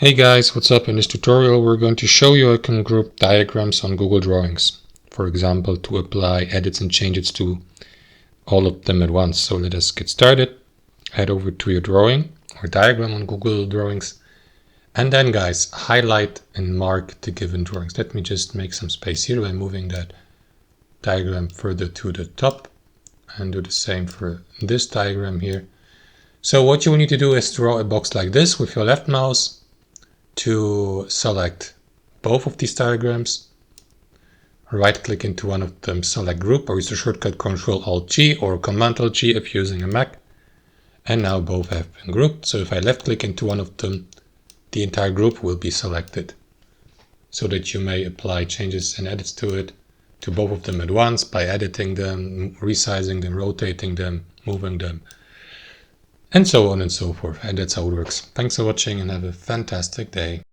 Hey guys, what's up? In this tutorial we're going to show you how you can group diagrams on Google Drawings. For example, to apply edits and changes to all of them at once. So let us get started. Head over to your drawing or diagram on Google Drawings. And then guys, highlight and mark the given drawings. Let me just make some space here by moving that diagram further to the top. And do the same for this diagram here. So what you will need to do is draw a box like this with your left mouse to select both of these diagrams, right click into one of them, select group, or use the shortcut Ctrl-Alt-G or Command-Alt-G if you're using a Mac. And now both have been grouped. So if I left click into one of them, the entire group will be selected, so that you may apply changes and edits to both of them at once by editing them, resizing them, rotating them, moving them, and so on and so forth. And that's how it works. Thanks for watching and have a fantastic day.